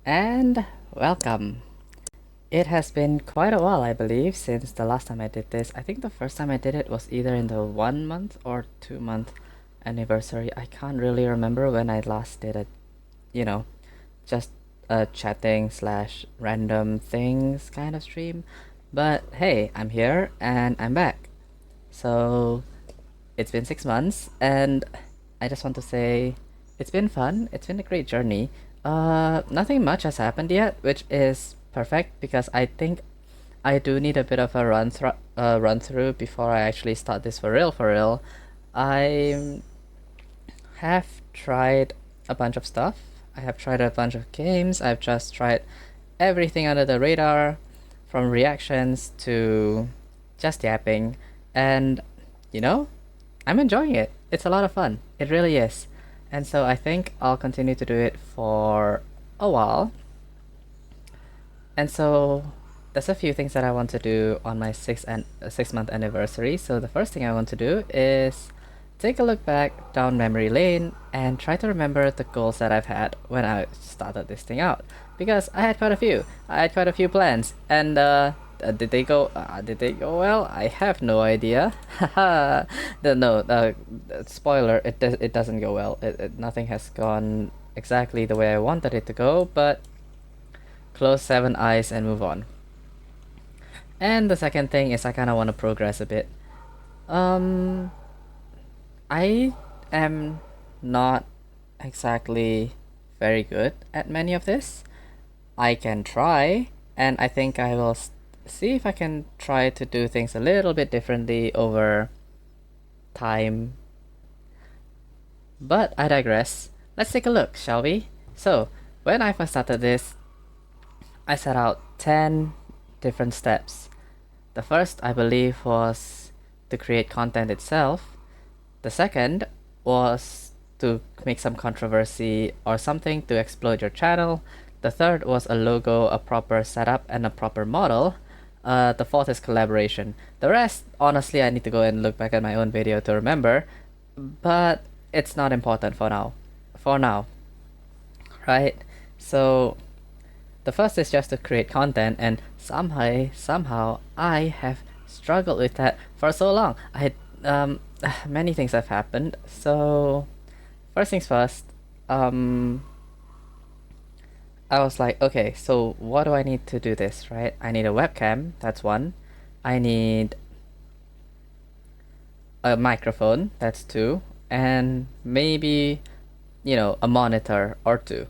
And welcome. It has been quite a while, I believe, since the last time I did this. I think the first time I did it was either in the 1 month or 2 month anniversary. I can't really remember when I last did it, you know, just a chatting slash random things kind of stream. But hey, I'm here and I'm back. So it's been 6 months, and I just want to say it's been fun. It's been a great journey. Nothing much has happened yet, which is perfect because I think I do need a bit of a run through before I actually start this for real. For real, I have tried a bunch of stuff. I have tried a bunch of games. I've just tried everything under the radar, from reactions to just yapping, and you know, I'm enjoying it. It's a lot of fun. It really is. And so I think I'll continue to do it for a while. And so there's a few things that I want to do on my 6 month anniversary. So the first thing I want to do is take a look back down memory lane and try to remember the goals that I've had when I started this thing out. Because I had quite a few. I had quite a few plans, and did they go? Did they go well? I have no idea. Haha. No. Spoiler. It doesn't go well. Nothing has gone exactly the way I wanted it to go. But close 7 eyes and move on. And the second thing is I kind of want to progress a bit. Um, I am not exactly very good at many of this. I can try, and I think I will see if I can try to do things a little bit differently over time. But I digress. Let's take a look, shall we? So, when I first started this, I set out 10 different steps. The first, I believe, was to create content itself. The second was to make some controversy or something to explode your channel. The third was a logo, a proper setup, and a proper model. The fourth is collaboration. The rest, honestly, I need to go and look back at my own video to remember, but it's not important for now. For now, right? So the first is just to create content, and somehow I have struggled with that for so long. Many things have happened. So first things first, I was like, okay, so what do I need to do this, right? I need a webcam, that's one. I need a microphone, that's two. And maybe, a monitor or two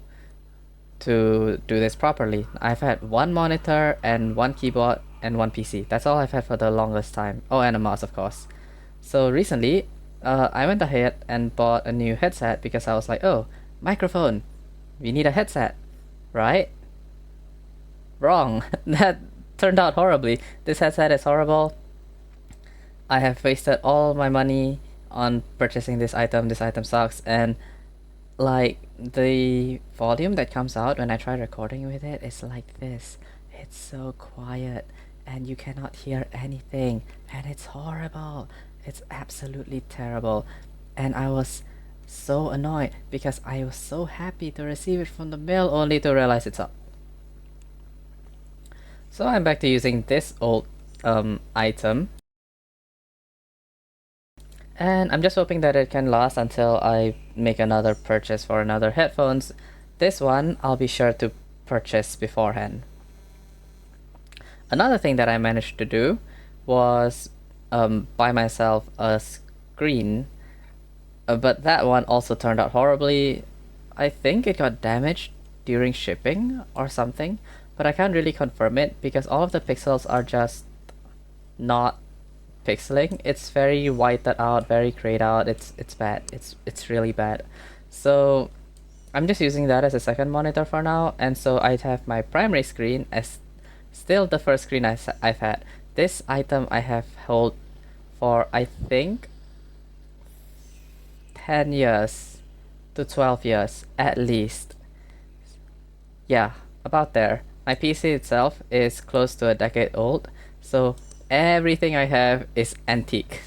to do this properly. I've had one monitor and one keyboard and one PC. That's all I've had for the longest time. Oh, and a mouse, of course. So recently, I went ahead and bought a new headset because I was like, oh, microphone, we need a headset, right? Wrong. That turned out horribly. This headset is horrible. I have wasted all my money on purchasing this item. This item sucks, and like the volume that comes out when I try recording with it is like this. It's so quiet and you cannot hear anything, and it's horrible. It's absolutely terrible. And I was so annoyed because I was so happy to receive it from the mail only to realize it's up. So I'm back to using this old item, and I'm just hoping that it can last until I make another purchase for another headphones. This one I'll be sure to purchase beforehand. Another thing that I managed to do was buy myself a screen, but that one also turned out horribly. I think it got damaged during shipping or something, but I can't really confirm it because all of the pixels are just not pixeling. It's very whited out, very grayed out. It's bad. It's really bad. So I'm just using that as a second monitor for now, and so I have my primary screen as still the first screen I've had. This item I have held for, I think, 10 years to 12 years at least. Yeah, about there. My PC itself is close to a decade old, so everything I have is antique.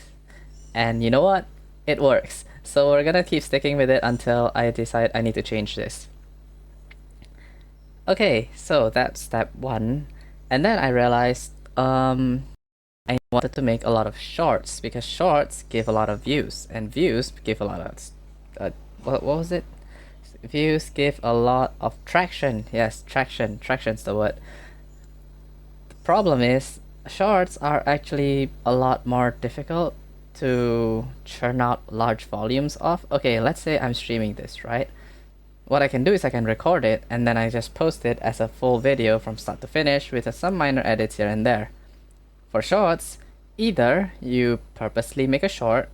And you know what? It works. So we're gonna keep sticking with it until I decide I need to change this. Okay, so that's step one. And then I realized I wanted to make a lot of shorts because shorts give a lot of views and views give a lot of what was it? Views give a lot of traction. Yes, traction. Traction's the word. The problem is shorts are actually a lot more difficult to churn out large volumes of. Okay, let's say I'm streaming this, right? What I can do is I can record it and then I just post it as a full video from start to finish with some minor edits here and there. For shorts, either you purposely make a short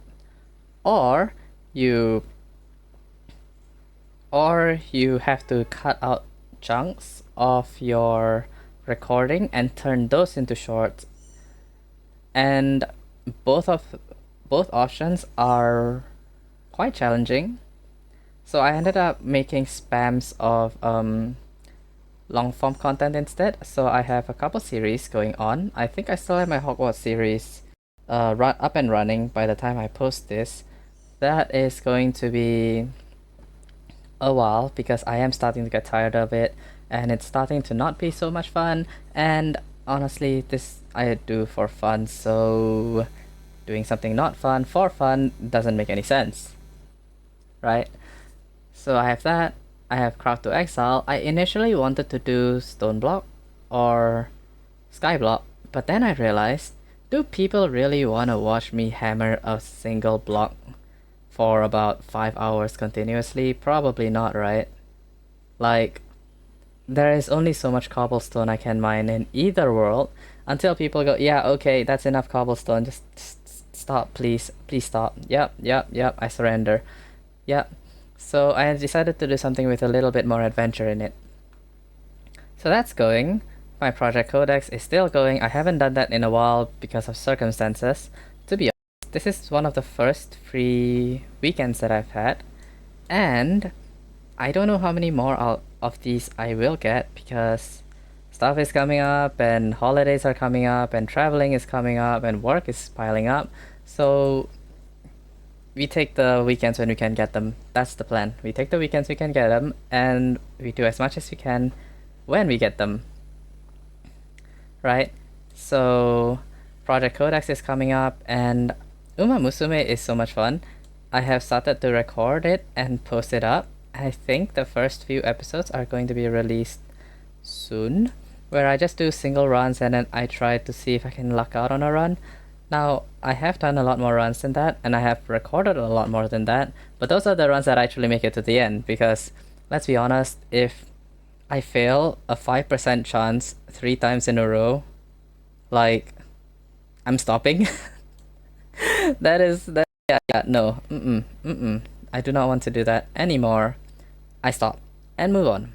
or you have to cut out chunks of your recording and turn those into shorts. And both options are quite challenging. So I ended up making spams of long form content instead. So I have a couple series going on. I think I still have my Hogwarts series up and running by the time I post this. That is going to be a while because I am starting to get tired of it and it's starting to not be so much fun. And honestly, this I do for fun, so doing something not fun for fun doesn't make any sense, right? So I have that. I have Craft to Exile. I initially wanted to do Stone Block or Skyblock, but then I realized, do people really want to watch me hammer a single block for about 5 hours continuously? Probably not, right? Like, there is only so much cobblestone I can mine in either world until people go, yeah, okay, that's enough cobblestone, just stop, please stop. Yep, I surrender. Yep. So I decided to do something with a little bit more adventure in it. So that's going. My project codex is still going. I haven't done that in a while because of circumstances. To be honest, this is one of the first free weekends that I've had. And I don't know how many more of these I will get because stuff is coming up and holidays are coming up and traveling is coming up and work is piling up. So we take the weekends when we can get them. That's the plan. We take the weekends we can get them and we do as much as we can when we get them. Right? So Project Codex is coming up and Uma Musume is so much fun. I have started to record it and post it up. I think the first few episodes are going to be released soon, where I just do single runs and then I try to see if I can luck out on a run. Now, I have done a lot more runs than that, and I have recorded a lot more than that, but those are the runs that actually make it to the end, because, let's be honest, if I fail a 5% chance 3 times in a row, like, I'm stopping. No, I do not want to do that anymore. I stop and move on.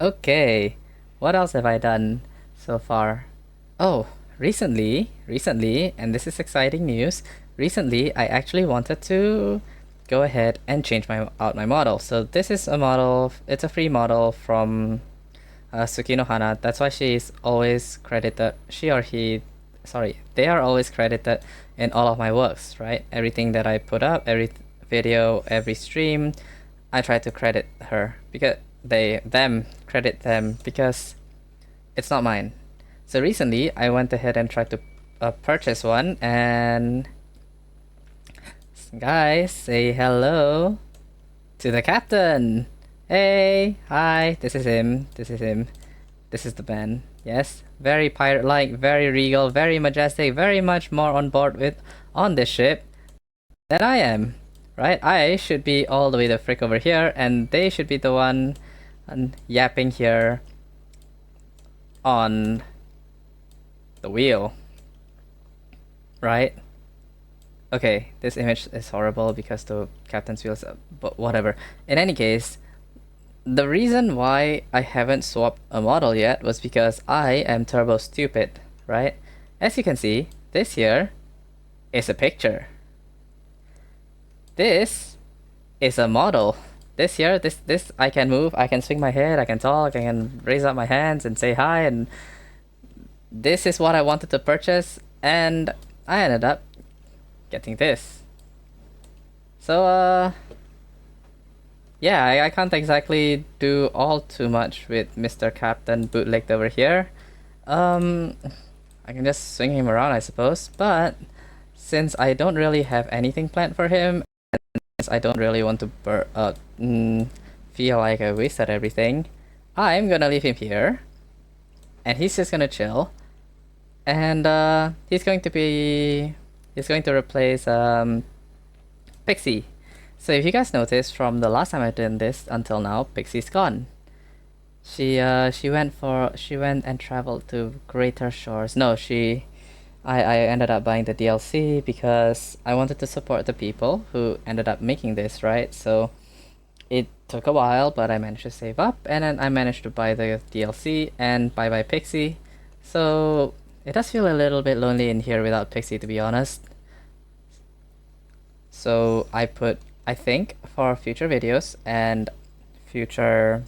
Okay, what else have I done so far? Oh, recently, and this is exciting news, recently I actually wanted to go ahead and change out my model. So this is a model, it's a free model from Tsukino Hana. That's why she's always credited, they are always credited in all of my works, right? Everything that I put up, every video, every stream, I try to credit her because credit them because it's not mine. So recently, I went ahead and tried to purchase one, and guys, say hello to the captain. Hey, hi, this is him. This is the man. Yes, very pirate-like, very regal, very majestic, very much more on board on this ship than I am. Right? I should be all the way the frick over here, and they should be the one yapping here on the wheel. Right? Okay, this image is horrible because the captain's wheels, but whatever. In any case, the reason why I haven't swapped a model yet was because I am turbo stupid, right? As you can see, this here is a picture. This is a model. This here, this I can move, I can swing my head, I can talk, I can raise up my hands and say hi, and this is what I wanted to purchase, and I ended up getting this. So yeah, I can't exactly do all too much with Mr. Captain bootlegged over here. Um, I can just swing him around, I suppose, but since I don't really have anything planned for him, since I don't really want to feel like I wasted everything, I'm gonna leave him here, and he's just gonna chill, and he's going to replace Pixie. So if you guys noticed from the last time I did this until now, Pixie's gone. She went and traveled to Greater Shores. No, I ended up buying the DLC because I wanted to support the people who ended up making this, right? So it took a while, but I managed to save up, and then I managed to buy the DLC and bye Pixie. So it does feel a little bit lonely in here without Pixie, to be honest. So I think for future videos and future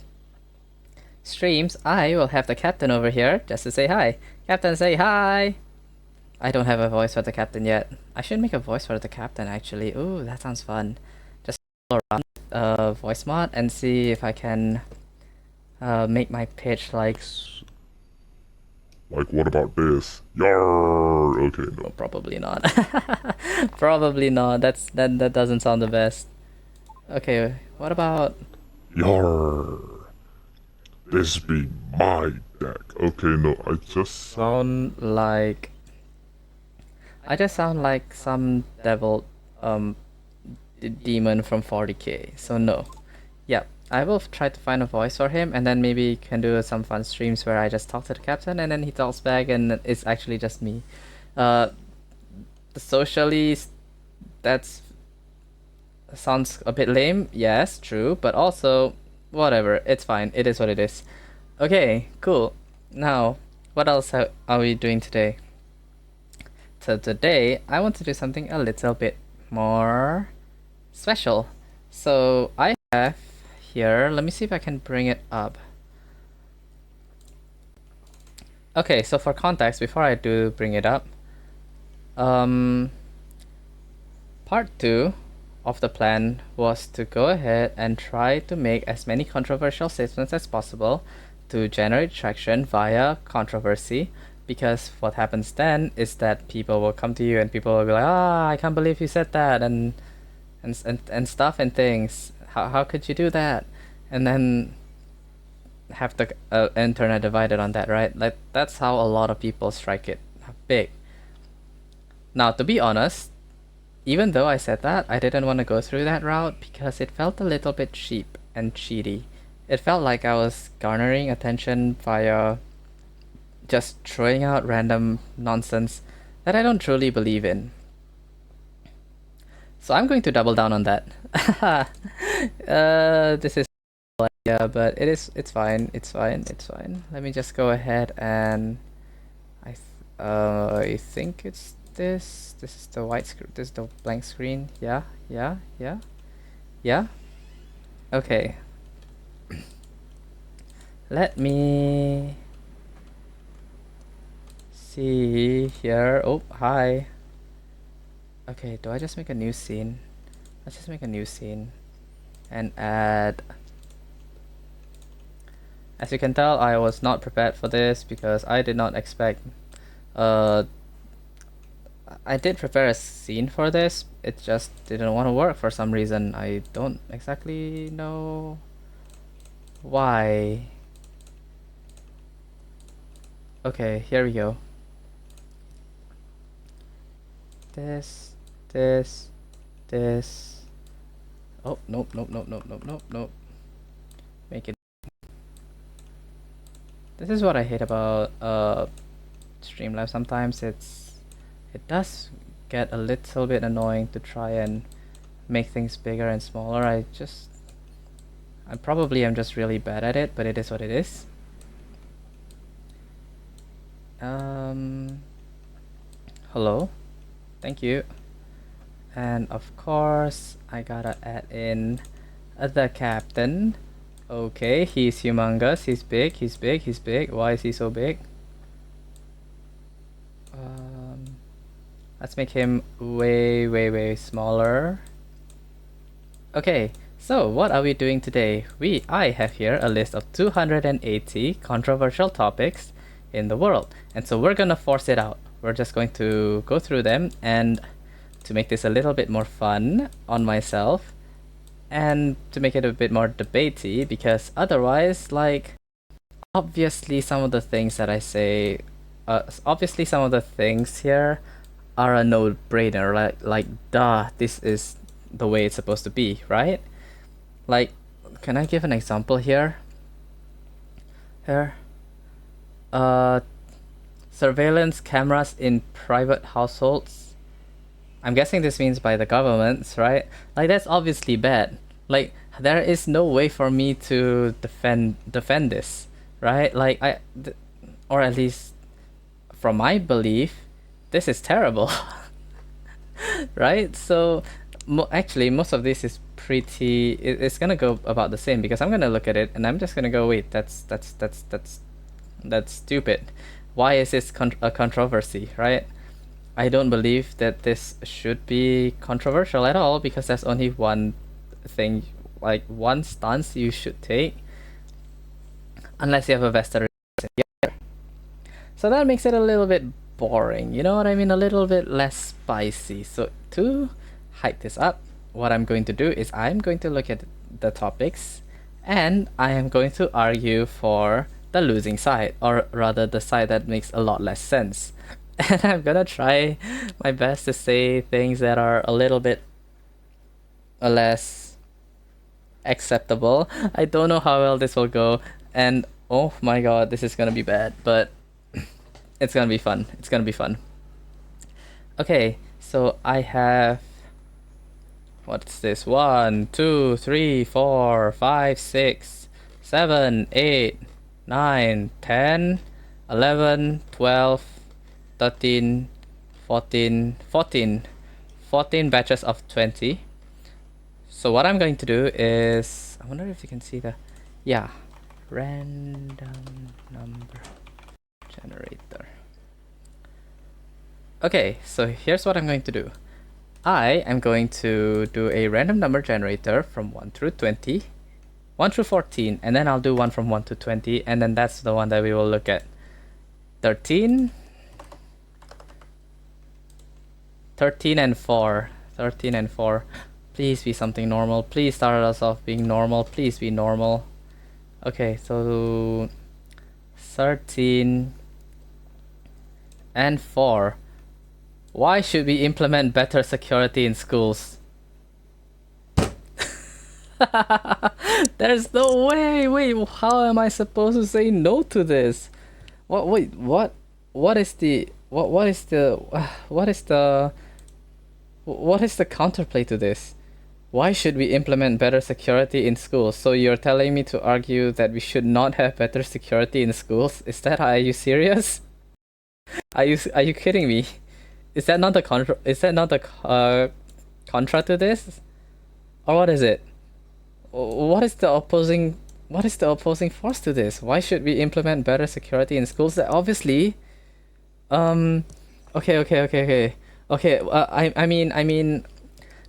streams, I will have the captain over here just to say hi. Captain, say hi! I don't have a voice for the captain yet. I should make a voice for the captain actually. Ooh, that sounds fun. Just go around voice mod and see if I can make my pitch like, what about this? Yar. Okay, no. oh, probably not. Probably not. That doesn't sound the best. Okay, what about Yar. This be my deck. Okay, no, I just sound like some devil demon from 40k. So no. Yeah, I will try to find a voice for him, and then maybe can do some fun streams where I just talk to the captain and then he talks back and it's actually just me. Uh Socially, that's sounds a bit lame. Yes, true, but also whatever. It's fine. It is what it is. Okay, cool. Now, what else are we doing today? So today, I want to do something a little bit more special. So I have here, let me see if I can bring it up. Okay, so for context, before I do bring it up, part 2 of the plan was to go ahead and try to make as many controversial statements as possible to generate traction via controversy, because what happens then is that people will come to you and people will be like, ah, I can't believe you said that, and stuff and things. How could you do that? And then have the internet divided on that, right? Like that's how a lot of people strike it big. Now, to be honest, even though I said that, I didn't want to go through that route because it felt a little bit cheap and cheaty. It felt like I was garnering attention via just throwing out random nonsense that I don't truly believe in. So I'm going to double down on that. This is idea, but it's fine. It's fine. It's fine. Let me just go ahead and I think it's this. This is the white screen. This is the blank screen. Yeah. Yeah. Yeah. Yeah. Okay. Let me see here. Oh, hi. Okay, do I just make a new scene? Let's just make a new scene and add. As you can tell, I was not prepared for this because I did not expect. I did prepare a scene for this. It just didn't want to work for some reason. I don't exactly know why. Okay, here we go. This. Oh, nope. Make it. This is what I hate about Streamlabs. Sometimes it does get a little bit annoying to try and make things bigger and smaller. I probably am just really bad at it, but it is what it is. Hello. Thank you. And of course, I gotta add in the captain. Okay, he's humongous. He's big. Why is he so big? Let's make him way smaller. Okay, So, what are we doing today? I have here a list of 280 controversial topics in the world. And so we're gonna force it out. We're just going to go through them, and to make this a little bit more fun on myself and to make it a bit more debatey, because otherwise, like, obviously some of the things that I say, obviously some of the things here are a no-brainer. Like, duh, this is the way it's supposed to be, right? Like, can I give an example here? Here, uh, surveillance cameras in private households. I'm guessing this means by the governments, right? Like, that's obviously bad. Like, there is no way for me to defend this, right? Like, or at least from my belief, this is terrible. Right? So, actually, most of this is it's gonna go about the same, because I'm gonna look at it and I'm just gonna go, wait, that's stupid. Why is this a controversy, right? I don't believe that this should be controversial at all, because there's only one thing, like one stance you should take, unless you have a vested reason. Yeah. So that makes it a little bit boring, you know what I mean? A little bit less spicy. So to hype this up, what I'm going to do is I'm going to look at the topics, and I am going to argue for the losing side, or rather the side that makes a lot less sense. And I'm gonna try my best to say things that are a little bit less acceptable. I don't know how well this will go, and oh my god, this is gonna be bad, but it's gonna be fun. It's gonna be fun. Okay, so I have, what's this? 1, 2, 3, 4, 5, 6, 7, 8, 9, 10, 11, 12, 13, 14, 14 batches of 20. So what I'm going to do is, I wonder if you can see yeah, random number generator. Okay, so here's what I'm going to do. I am going to do a random number generator from 1 through 20, 1 through 14, and then I'll do one from 1 to 20, and then that's the one that we will look at. 13, 13 and 4, 13 and 4. Please be something normal. Please start us off being normal. Please be normal. Okay, so 13 and 4. Why should we implement better security in schools? There's no way. Wait, how am I supposed to say no to this? What? Wait, what? What is the counterplay to this? Why should we implement better security in schools? So you're telling me to argue that we should not have better security in schools? Are you serious? Are you kidding me? Is that not the contra to this? Or what is it? What is the opposing force to this? Why should we implement better security in schools? That obviously, okay. I mean,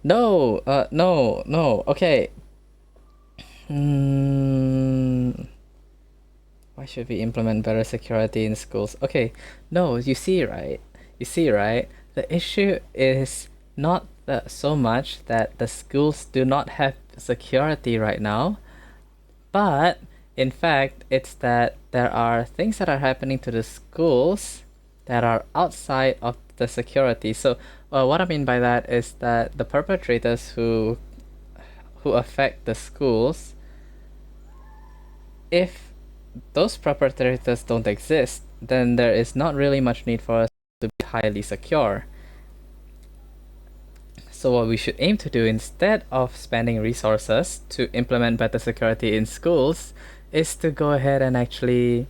no, no. Okay. Why should we implement better security in schools? Okay, no, you see, right? The issue is not so much that the schools do not have security right now, but in fact, it's that there are things that are happening to the schools that are outside of the security. So, what I mean by that is that the perpetrators who affect the schools, if those perpetrators don't exist, then there is not really much need for us to be highly secure. So what we should aim to do, instead of spending resources to implement better security in schools, is to go ahead and actually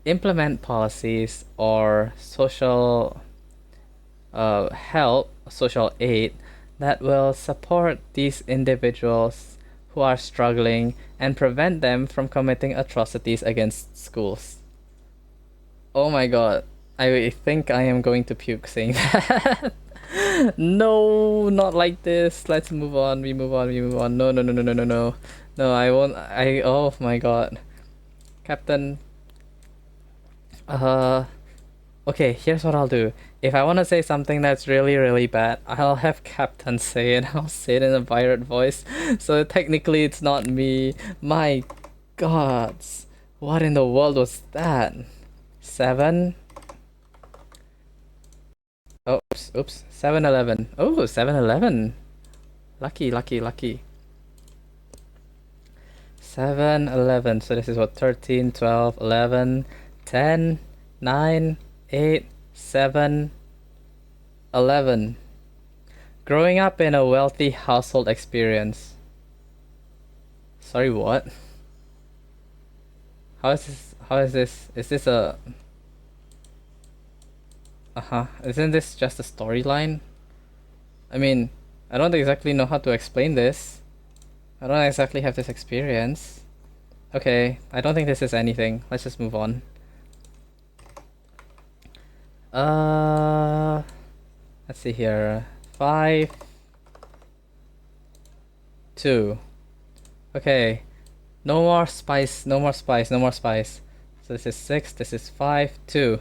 implement policies or social help, social aid that will support these individuals who are struggling and prevent them from committing atrocities against schools. Oh my god, I think I am going to puke saying that. No, not like this. Let's move on. We move on. We move on. No, no, no, no, no, no, no. No, I won't. Oh my god. Captain. Uh. Okay, here's what I'll do. If I want to say something that's really, really bad, I'll have Captain say it. I'll say it in a pirate voice. So technically, it's not me. My gods. What in the world was that? 7? Oops, oops. 7-Eleven. Oh, 7-Eleven. Lucky, lucky, lucky. 7-Eleven. So this is what, 13, 12, 11, 10, 9, 8, 7, 11. Growing up in a wealthy household experience. Sorry, what? How is this? How is this? Is this a... Uh-huh. Isn't this just a storyline? I mean, I don't exactly know how to explain this. I don't exactly have this experience. Okay, I don't think this is anything. Let's just move on. Uh, let's see here. 5, 2. Okay. No more spice, no more spice, no more spice. So this is 6, this is 5, 2.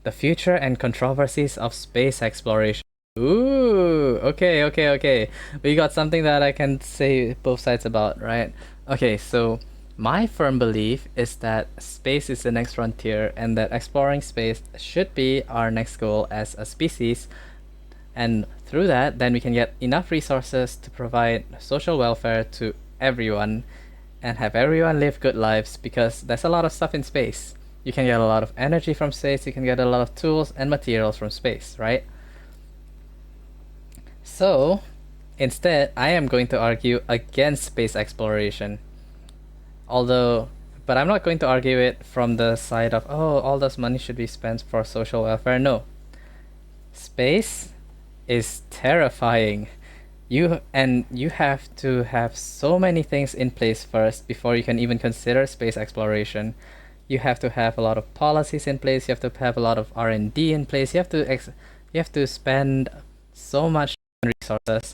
The future and controversies of space exploration. Ooh, okay, okay, okay. We got something that I can say both sides about, right? Okay, so my firm belief is that space is the next frontier and that exploring space should be our next goal as a species. And through that, then we can get enough resources to provide social welfare to everyone and have everyone live good lives because there's a lot of stuff in space. You can get a lot of energy from space, you can get a lot of tools and materials from space, right? So, instead, I am going to argue against space exploration. Although, but I'm not going to argue it from the side of, oh, all this money should be spent for social welfare. No. Space is terrifying. You have to have so many things in place first before you can even consider space exploration. You have to have a lot of policies in place, you have to have a lot of R&D in place. You have to spend so much resources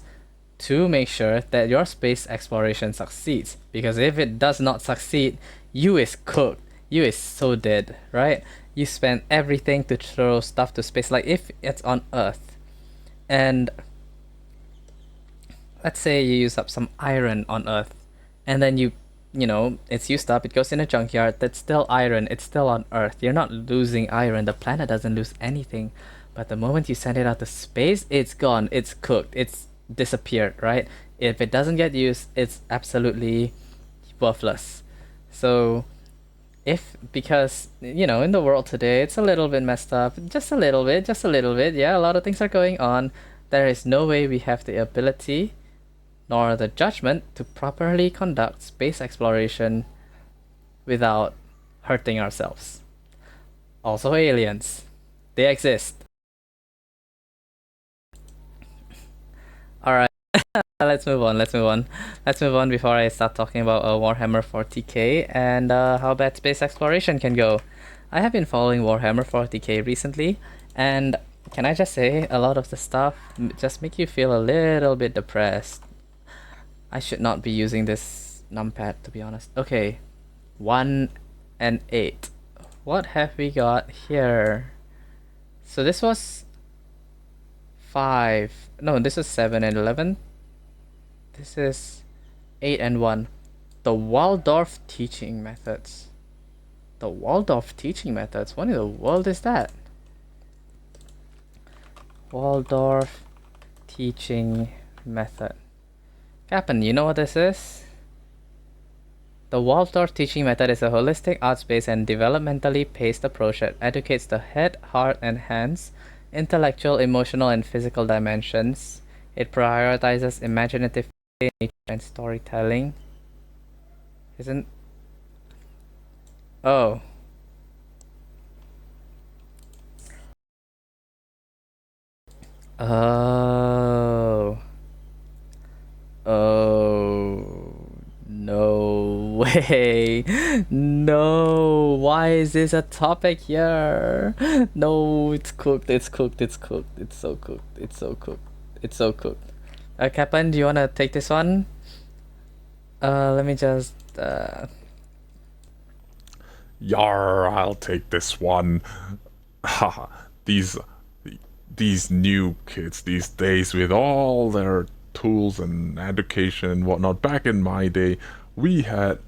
to make sure that your space exploration succeeds, because if it does not succeed, you is cooked. You is so dead, right? You spend everything to throw stuff to space. Like if it's on Earth and let's say you use up some iron on Earth, and then you know, it's used up, it goes in a junkyard, that's still iron, it's still on Earth. You're not losing iron, the planet doesn't lose anything. But the moment you send it out to space, it's gone, it's cooked, it's disappeared, right? If it doesn't get used, it's absolutely worthless. So if because you know in the world today it's a little bit messed up, just a little bit, just a little bit, yeah, a lot of things are going on. There is no way we have the ability nor the judgment to properly conduct space exploration without hurting ourselves. Also, aliens. They exist. Alright, let's move on, let's move on. Let's move on before I start talking about Warhammer 40k and how bad space exploration can go. I have been following Warhammer 40k recently, and can I just say, a lot of the stuff just make you feel a little bit depressed. I should not be using this numpad, to be honest. Okay, 1 and 8. What have we got here? So this was 5. No, this is 7 and 11. This is 8 and 1. The Waldorf teaching methods. The Waldorf teaching methods? What in the world is that? Waldorf teaching method. Captain, you know what this is? The Waldorf teaching method is a holistic, arts-based, and developmentally paced approach that educates the head, heart, and hands, intellectual, emotional, and physical dimensions. It prioritizes imaginative play, nature, and storytelling. Isn't... Oh. Oh. Oh. No way. No. Why is this a topic here? No, it's cooked. It's cooked. It's cooked. It's so cooked. It's so cooked. It's so cooked. Kaplan, do you want to take this one? Let me just. Yar, I'll take this one. Haha, these new kids these days with all their tools and education and whatnot. Back in my day, we had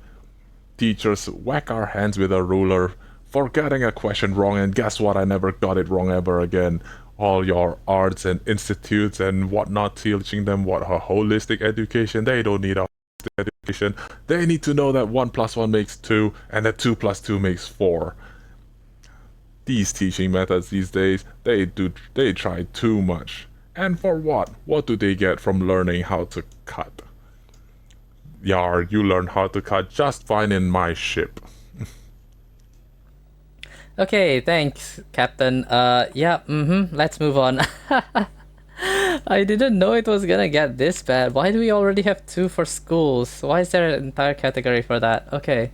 teachers whack our hands with a ruler for getting a question wrong, and guess what? I never got it wrong ever again. All your arts and institutes and whatnot, teaching them what a holistic education. They don't need a holistic education. They need to know that 1 plus 1 makes 2 and that 2 plus 2 makes 4. These teaching methods these days, they try too much. And for what? What do they get from learning how to cut? Yar, you learn how to cut just fine in my ship. Okay, thanks, Captain. Yeah, let's move on. I didn't know it was gonna get this bad. Why do we already have 2 for schools? Why is there an entire category for that? Okay.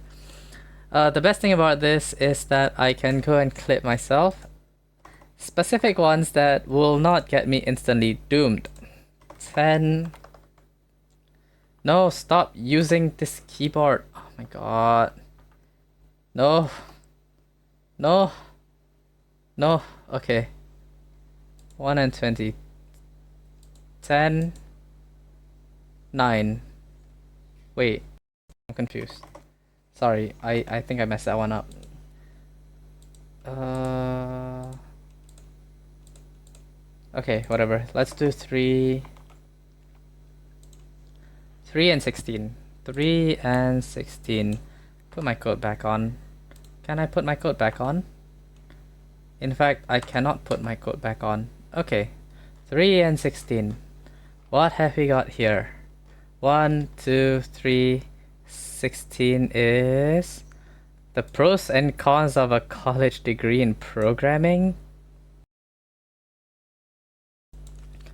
The best thing about this is that I can go and clip myself. Specific ones that will not get me instantly doomed. 10. No, stop using this keyboard. Oh my god. No. No. No. Okay. 1 and 20. 10. 9. Wait. I'm confused. Sorry, I think I messed that one up. Okay, whatever. Let's do 3. 3 and 16. 3 and 16. Put my coat back on. Can I put my coat back on? In fact, I cannot put my coat back on. Okay. 3 and 16. What have we got here? 1, 2, 3, 16 is the pros and cons of a college degree in programming.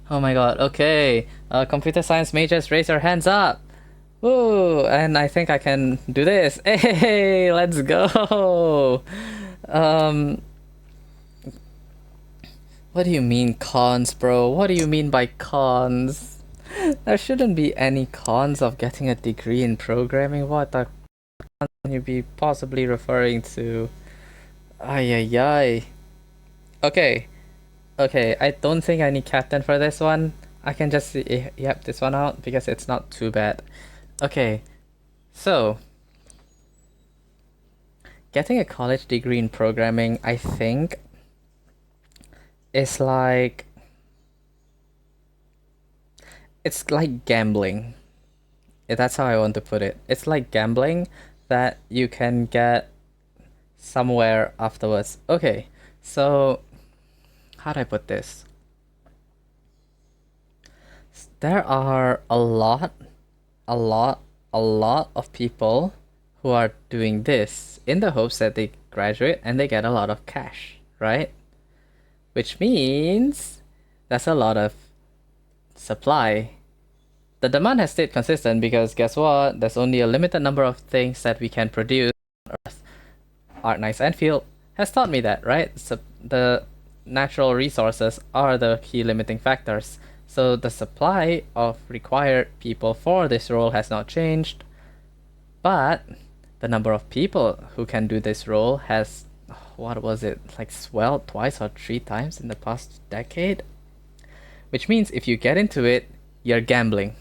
Oh my god, okay. Computer science majors, raise your hands up. Woo, and I think I can do this. Hey, let's go. What do you mean cons, bro? What do you mean by cons? There shouldn't be any cons of getting a degree in programming. What the cons can you be possibly referring to? Ay ay ay. Okay. Okay, I don't think I need captain for this one. I can just yep this one out because it's not too bad. Okay. So, getting a college degree in programming, I think, is like it's like gambling. That's how I want to put it. It's like gambling that you can get somewhere afterwards. Okay, so how do I put this? There are a lot of people who are doing this in the hopes that they graduate and they get a lot of cash, right? Which means that's a lot of supply. The demand has stayed consistent because guess what? There's only a limited number of things that we can produce on Earth. Art, Nice, and Field has taught me that, right? So the natural resources are the key limiting factors. So the supply of required people for this role has not changed, but the number of people who can do this role has, what was it, like swelled twice or 3 times in the past decade? Which means if you get into it, you're gambling.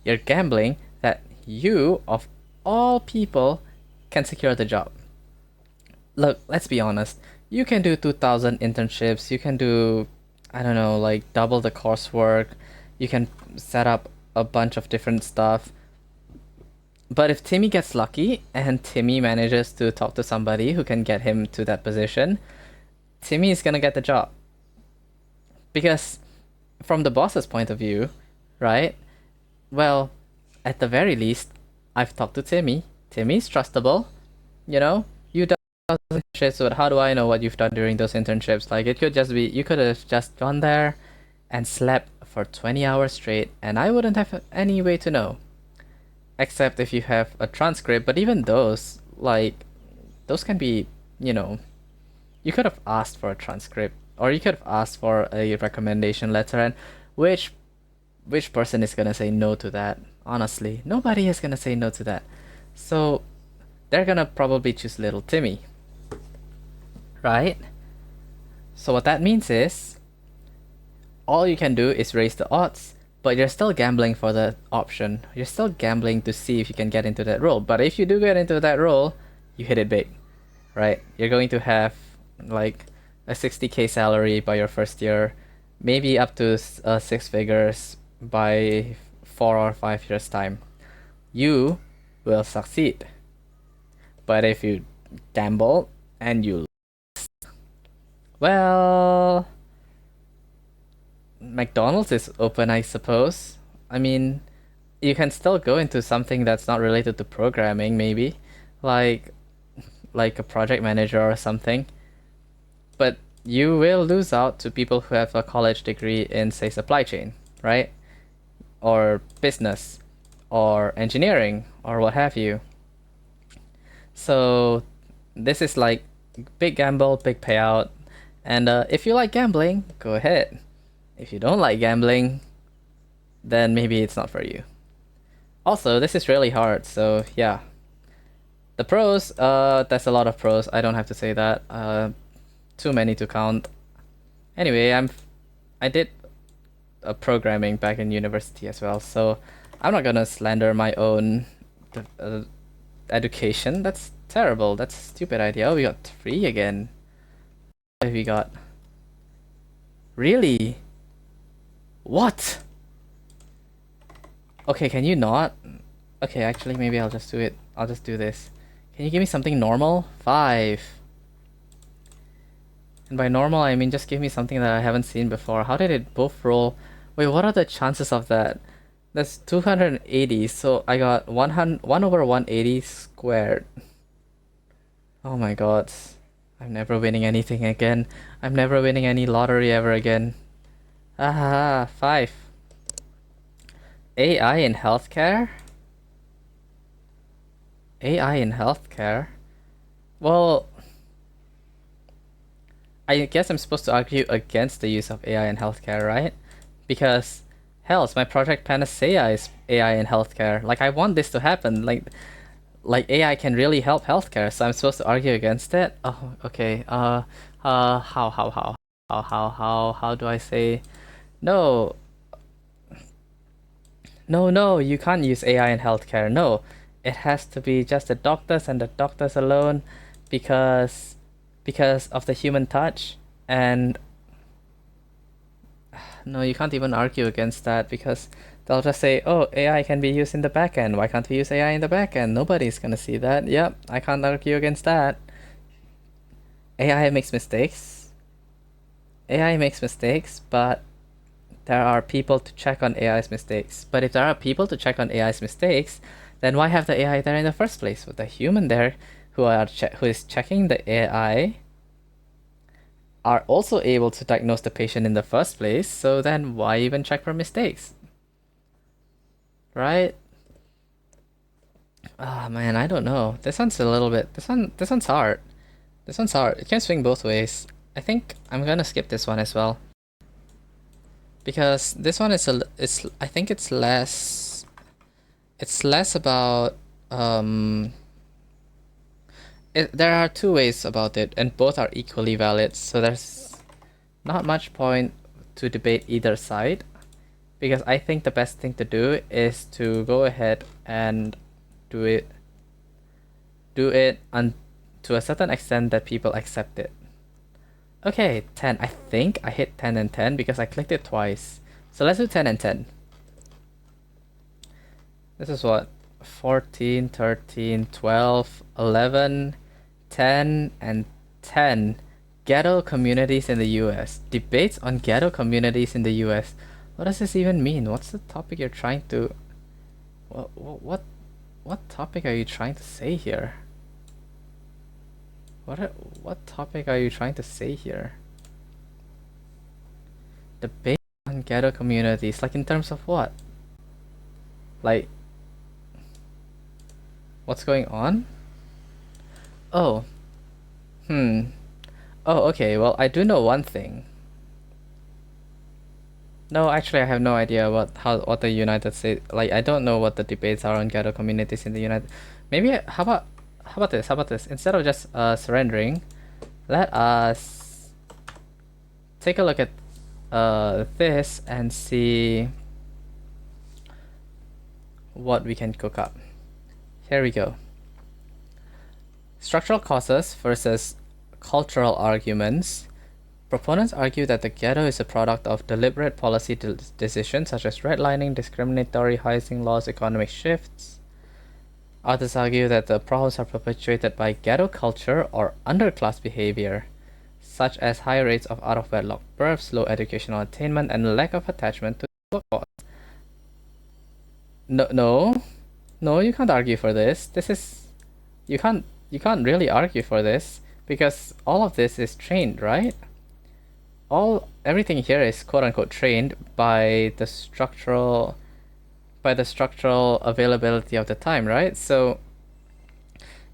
You're gambling that you, of all people, can secure the job. Look, let's be honest. You can do 2,000 internships. You can do, I don't know, like double the coursework. You can set up a bunch of different stuff. But if Timmy gets lucky and Timmy manages to talk to somebody who can get him to that position, Timmy is gonna get the job. Because from the boss's point of view, right? Well, at the very least, I've talked to Timmy. Timmy's trustable. You know, you done internships, but how do I know what you've done during those internships? Like, it could just be, you could have just gone there and slept for 20 hours straight, and I wouldn't have any way to know. except if you have a transcript. But even those, like, those can be, you know, you could have asked for a transcript, or you could have asked for a recommendation letter, and which person is gonna say no to that? Honestly, nobody is gonna say no to that. So they're gonna probably choose little Timmy, right? So what that means is all you can do is raise the odds, but you're still gambling for the option. You're still gambling to see if you can get into that role. But if you do get into that role, you hit it big, right? You're going to have like a 60K salary by your first year, maybe up to six figures by 4 or 5 years time. You will succeed. But if you gamble and you, well, McDonald's is open, I suppose. I mean, you can still go into something that's not related to programming, maybe, like a project manager or something. But you will lose out to people who have a college degree in, say, supply chain, right? Or business, or engineering, or what have you. So this is like big gamble, big payout. And if you like gambling, go ahead. If you don't like gambling, then maybe it's not for you. Also, this is really hard, so yeah. The pros, there's a lot of pros. I don't have to say that. Too many to count. Anyway, I did programming back in university as well, so I'm not gonna slander my own education. That's terrible. That's a stupid idea. Oh, we got 3 again. What have we got? Really? What? Okay, can you not? Okay, actually, maybe I'll just do it. I'll just do this. Can you give me something normal? 5. And by normal, I mean just give me something that I haven't seen before. How did it both roll? Wait, what are the chances of that? That's 280, so I got 1 over 180 squared. Oh my god. I'm never winning anything again. I'm never winning any lottery ever again. Ah, 5. AI in healthcare? AI in healthcare? Well, I guess I'm supposed to argue against the use of AI in healthcare, right? Because, hell, my project panacea is AI in healthcare. Like, I want this to happen. Like AI can really help healthcare, so I'm supposed to argue against it? Oh, okay. How do I say? No, no, you can't use AI in healthcare. No, it has to be just the doctors and the doctors alone, because of the human touch. And no, you can't even argue against that, because they'll just say, oh, AI can be used in the back end. Why can't we use AI in the back end? Nobody's gonna see that. Yep, I can't argue against that. AI makes mistakes. AI makes mistakes, but there are people to check on AI's mistakes. But if there are people to check on AI's mistakes, then why have the AI there in the first place? With the human there who is checking the AI are also able to diagnose the patient in the first place, so then why even check for mistakes? Right? Ah, man, I don't know. This one's a little bit. This one's hard. This one's hard. It can swing both ways. I think I'm gonna skip this one as well, because this one is I think it's less. It's less about there are 2 ways about it, and both are equally valid. So there's not much point to debate either side, because I think the best thing to do is to go ahead and do it to a certain extent that people accept it. Okay, 10. I think I hit 10 and 10 because I clicked it twice. So let's do 10 and 10. This is what? 14, 13, 12, 11, 10, and 10. Ghetto communities in the US. Debates on ghetto communities in the US. What does this even mean? What's the topic you're trying to... What topic are you trying to say here? What topic are you trying to say here? Debate on ghetto communities, like in terms of what? Like What's going on? Oh. Oh, okay. Well, I do know one thing. No, actually, I have no idea what the United States, like, I don't know what the debates are on ghetto communities in the United. Maybe how about this? How about this? Instead of just surrendering, let us take a look at this and see what we can cook up. Here we go. Structural causes versus cultural arguments. Proponents argue that the ghetto is a product of deliberate policy decisions such as redlining, discriminatory housing laws, economic shifts. Others argue that the problems are perpetuated by ghetto culture or underclass behavior, such as high rates of out-of-wedlock births, low educational attainment, and lack of attachment to the workforce. No, you can't argue for this. You can't really argue for this because all of this is trained, right? Everything here is quote unquote trained by the structural availability of the time, right? So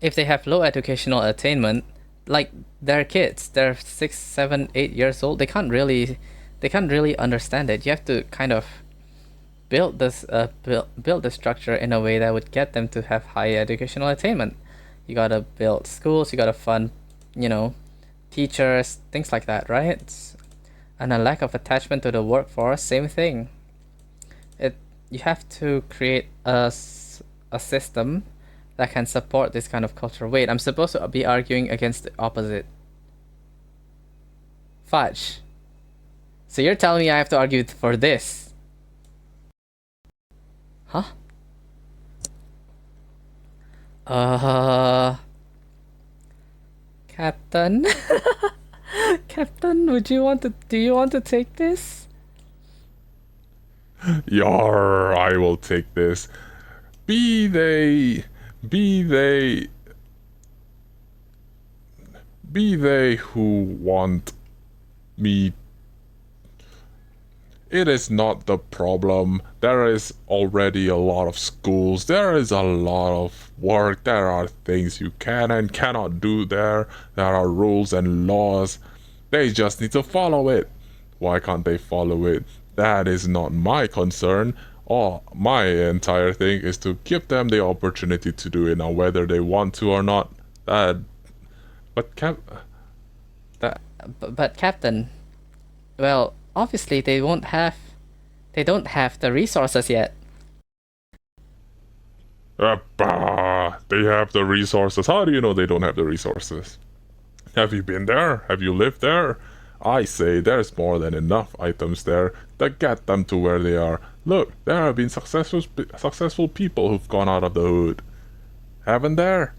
if they have low educational attainment, like they're kids, they're 6, 7, 8 years old, they can't really understand it. You have to kind of build the structure in a way that would get them to have high educational attainment. You gotta build schools, you gotta fund, teachers, things like that, right? And a lack of attachment to the workforce, same thing. You have to create a system that can support this kind of culture. Wait, I'm supposed to be arguing against the opposite. Fudge. So you're telling me I have to argue for this? Huh? Captain? Captain, do you want to take this? Yar, I will take this. Be they who want me. It is not the problem. There is already a lot of schools. There is a lot of work. There are things you can and cannot do there. There are rules and laws. They just need to follow it. Why can't they follow it? That is not my concern. All my entire thing is to give them the opportunity to do it now, whether they want to or not. But Captain, well, obviously they don't have the resources yet. They have the resources. How do you know they don't have the resources? Have you been there? Have you lived there? I say there's more than enough items there to get them to where they are. Look, there have been successful people who've gone out of the hood. Haven't there?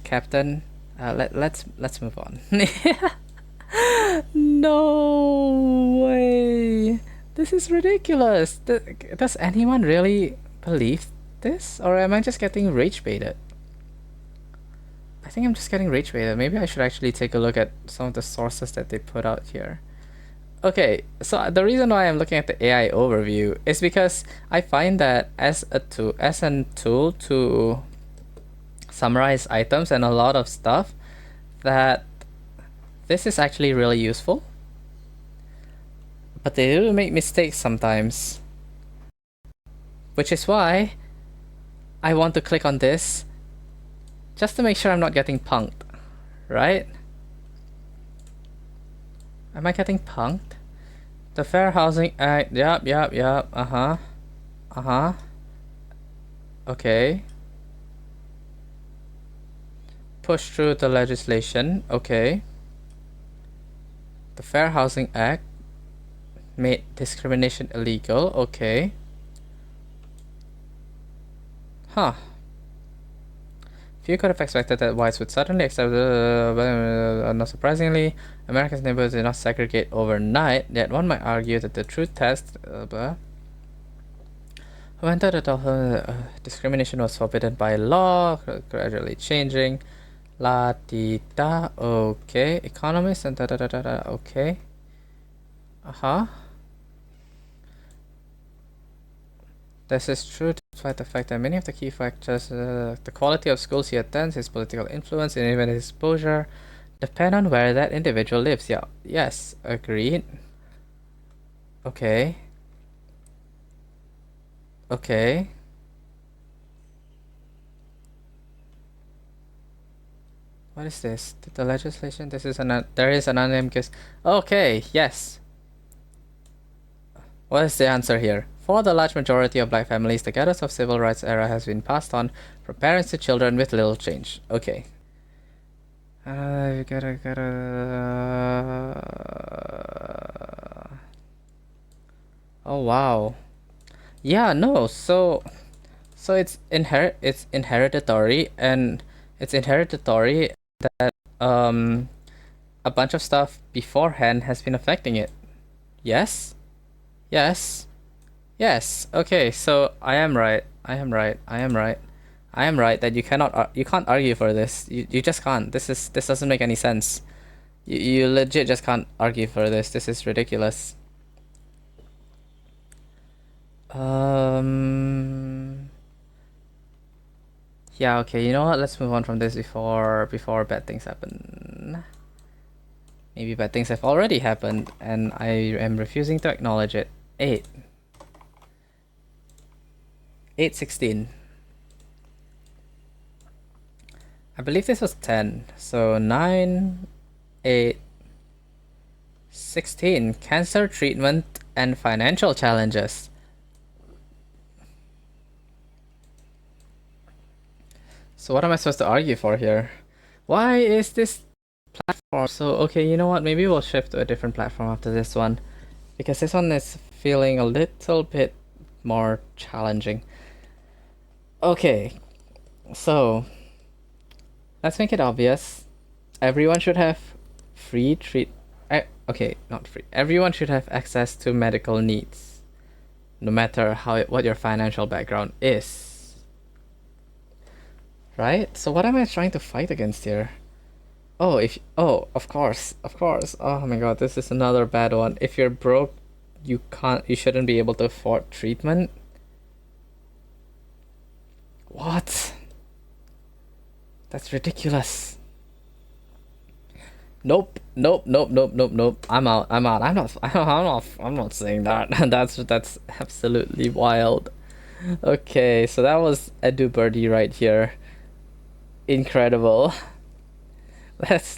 Captain, let's move on. No way. This is ridiculous. Does anyone really believe this? Or am I just getting rage baited? I think I'm just getting rage baited. Maybe I should actually take a look at some of the sources that they put out here. Okay, so the reason why I'm looking at the AI overview is because I find that as a tool to summarize items and a lot of stuff, that this is actually really useful. But they do make mistakes sometimes. Which is why I want to click on this just to make sure I'm not getting punked, right? Am I getting punked? The Fair Housing Act, yep, okay. Push through the legislation, okay. The Fair Housing Act made discrimination illegal, okay. Huh. Few could have expected that whites would suddenly accept, not surprisingly, Americans' neighborhoods did not segregate overnight, yet one might argue that the truth test, who entered adulthood, discrimination was forbidden by law, gradually changing, la di da, okay, economists and okay, this is true despite the fact that many of the key factors, the quality of schools he attends, his political influence, and even his exposure, depend on where that individual lives. Yeah, yes, agreed. Okay. Okay. What is this? Did the legislation? This is there is an unambiguous. Okay, yes. What is the answer here? For the large majority of black families, the ghettos of civil rights era has been passed on from parents to children with little change. Okay. You gotta. Oh wow. Yeah, no. So it's inheritatory, and it's inheritatory that a bunch of stuff beforehand has been affecting it. Yes? Yes. Yes. Okay, so I am right. I am right. I am right. I am right that you can't argue for this. You just can't. This doesn't make any sense. You legit just can't argue for this. This is ridiculous. Yeah, okay, you know what? Let's move on from this before bad things happen. Maybe bad things have already happened and I am refusing to acknowledge it. 8. 816. I believe this was 10. So 9, 8, 16. Cancer treatment and financial challenges. So what am I supposed to argue for here? Why is this platform so... Okay, you know what? Maybe we'll shift to a different platform after this one. Because this one is feeling a little bit more challenging. Okay, so let's make it obvious. Everyone should have free treat. Okay, not free. Everyone should have access to medical needs, no matter what your financial background is. Right? So what am I trying to fight against here? Oh, of course. Oh my god, this is another bad one. If you're broke, you shouldn't be able to afford treatment. What? That's ridiculous. Nope. I'm out. I'm not saying that. That's absolutely wild. Okay, so that was Edu Birdie right here. Incredible. Let's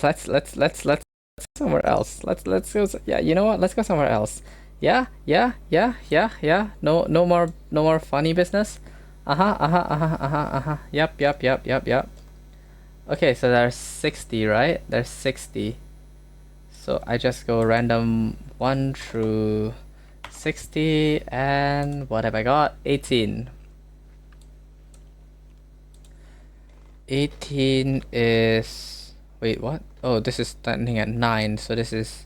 somewhere else. Let's go. Yeah, you know what? Let's go somewhere else. Yeah. No more funny business. Yep. Okay, so there's 60, right? There's 60. So I just go random 1 through 60, and what have I got? 18. 18 is... Wait, what? Oh, this is standing at 9, so this is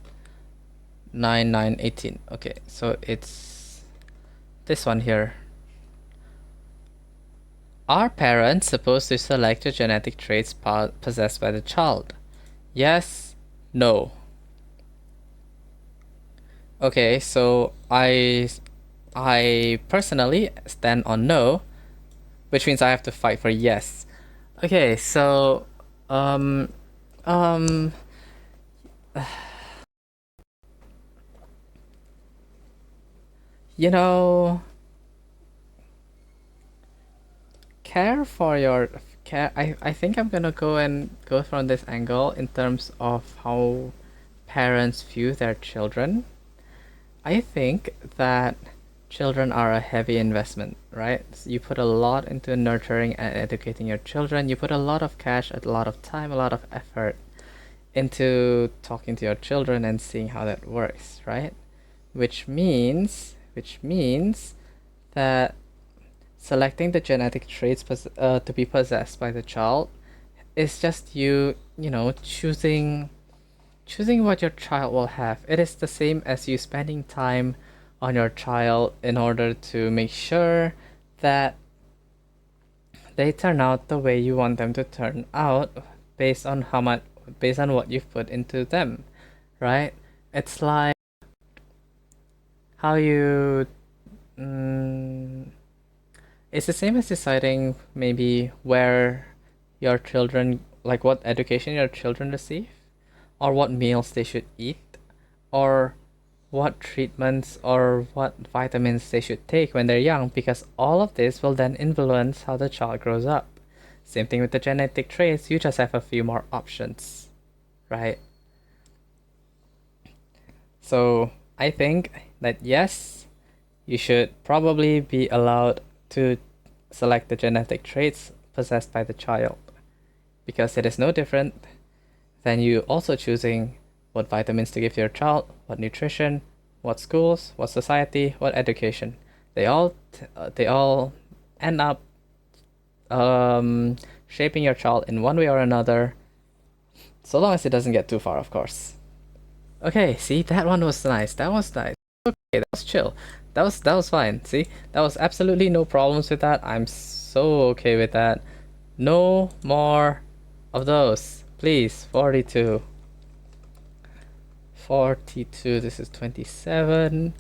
9, 9, 18. Okay, so it's this one here. Are parents supposed to select the genetic traits possessed by the child? Yes, no. Okay, so I personally stand on no, which means I have to fight for yes. Okay, so you know, care for your care. I think I'm gonna go from this angle in terms of how parents view their children. I think that children are a heavy investment, right? So you put a lot into nurturing and educating your children. You put a lot of cash, a lot of time, a lot of effort into talking to your children and seeing how that works, right? Which means that selecting the genetic traits to be possessed by the child is just you know, choosing what your child will have. It is the same as you spending time on your child in order to make sure that they turn out the way you want them to turn out based on what you've put into them, right? It's like how you It's the same as deciding maybe where your children, like what education your children receive, or what meals they should eat, or what treatments or what vitamins they should take when they're young, because all of this will then influence how the child grows up. Same thing with the genetic traits, you just have a few more options, right? So I think that yes, you should probably be allowed to select the genetic traits possessed by the child, because it is no different than you also choosing what vitamins to give to your child, what nutrition, what schools, what society, what education. They all end up shaping your child in one way or another, so long as it doesn't get too far, of course. Okay, see, that one was nice. That was nice. Okay, that was chill. That was fine. See, that was absolutely no problems with that. I'm so okay with that. No more of those, please. 42. 42. This is 27.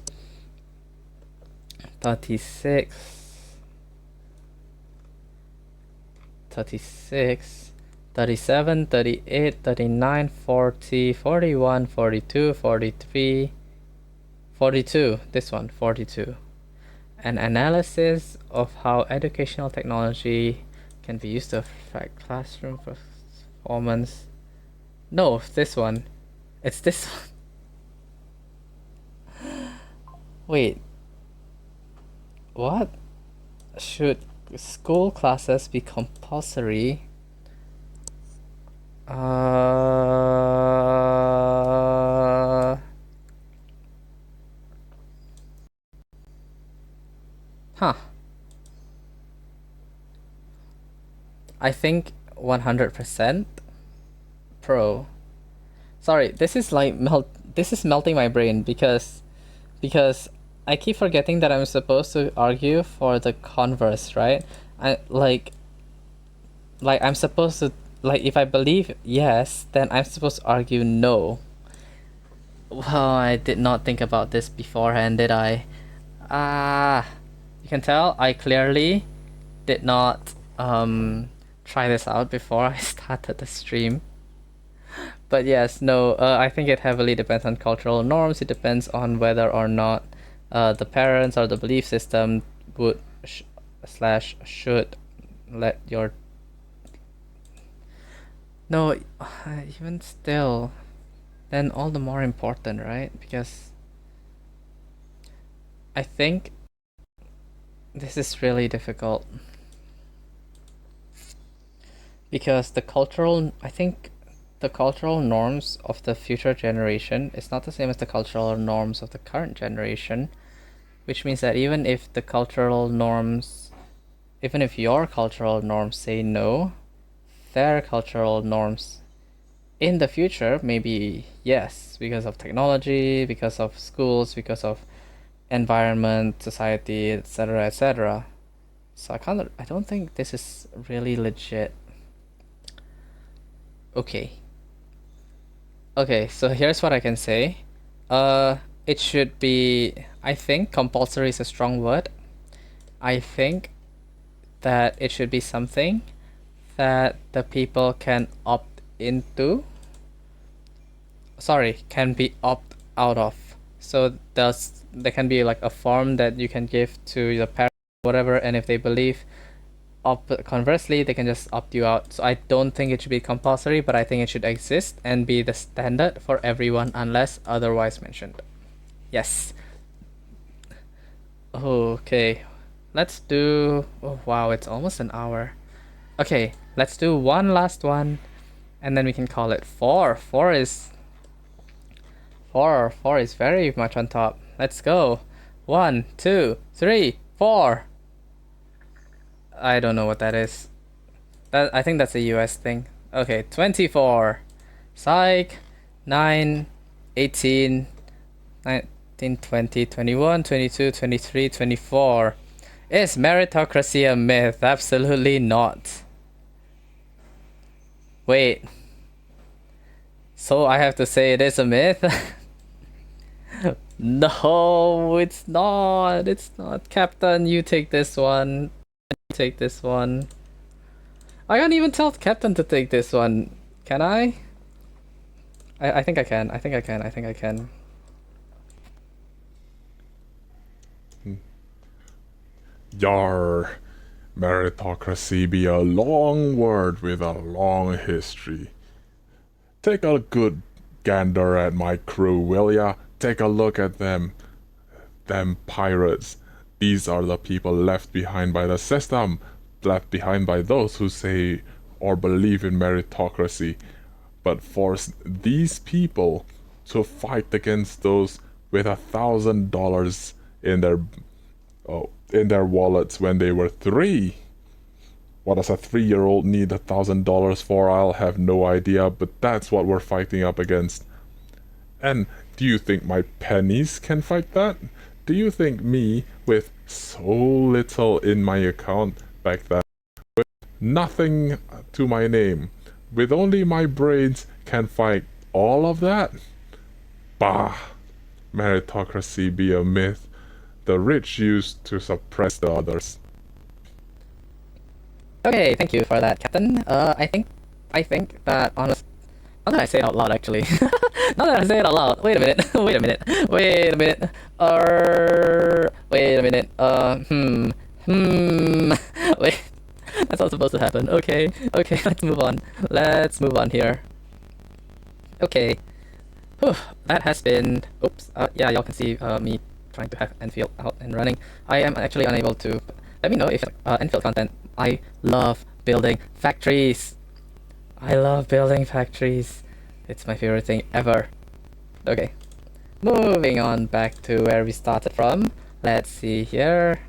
36. 36. 37, 38, 39, 40, 41, 42, 43, 42. This one, 42. An analysis of how educational technology can be used to affect classroom performance. No, this one. It's this one. Wait. What? Should school classes be compulsory? Huh. I think 100% pro. Sorry, this is like this is melting my brain because I keep forgetting that I'm supposed to argue for the converse, right? I like I'm supposed to, like, if I believe yes, then I'm supposed to argue no. Well, I did not think about this beforehand, did I? You can tell I clearly did not try this out before I started the stream. But yes, no, I think it heavily depends on cultural norms. It depends on whether or not the parents or the belief system would slash should let your... No, even still, then all the more important, right? Because I think this is really difficult. Because I think the cultural norms of the future generation is not the same as the cultural norms of the current generation, which means that even if your cultural norms say no, their cultural norms in the future maybe yes, because of technology, because of schools, because of environment, society, etc., etc. So I don't think this is really legit. Okay. Okay, so here's what I can say. It should be, I think compulsory is a strong word. I think that it should be something that the people can opt into. Sorry, can be opt out of. So there can be like a form that you can give to the parent, whatever, and if they believe conversely, they can just opt you out. So I don't think it should be compulsory, but I think it should exist and be the standard for everyone unless otherwise mentioned. Yes. Okay. Let's do... Oh, wow, it's almost an hour. Okay, let's do one last one, and then we can call it 4. 4 is... 4 is very much on top. Let's go. 1, 2, 3, 4. I don't know what that is. I think that's a US thing. Okay, 24. Psych. 9, 18, 19, 20, 21, 22, 23, 24. Is meritocracy a myth? Absolutely not. Wait. So I have to say it is a myth? No, it's not. It's not. Captain, you take this one. take this one. I can't even tell Captain to take this one. Can I? I think I can. I think I can. I think I can. Yar, meritocracy be a long word with a long history. Take a good gander at my crew, will ya? Take a look at them. Them pirates. These are the people left behind by the system, left behind by those who say or believe in meritocracy, but force these people to fight against those with $1,000 in their wallets when they were 3. What does a 3-year-old need $1,000 for? I'll have no idea, but that's what we're fighting up against. And do you think my pennies can fight that? Do you think me, with so little in my account back then, with nothing to my name, with only my brains, can fight all of that? Bah! Meritocracy be a myth the rich use to suppress the others. Okay, thank you for that, Captain. I think that honestly, now that I say it out loud, actually, now that I say it out loud, wait a minute, wait a minute, wait a minute, wait a minute, wait, that's not supposed to happen. Okay, okay, let's move on here. Okay, whew, that has been, oops, yeah, y'all can see me trying to have Enfield out and running. I am actually unable to. Let me know if Enfield content. I love building factories. I love building factories. It's my favorite thing ever. Okay, moving on back to where we started from. Let's see here.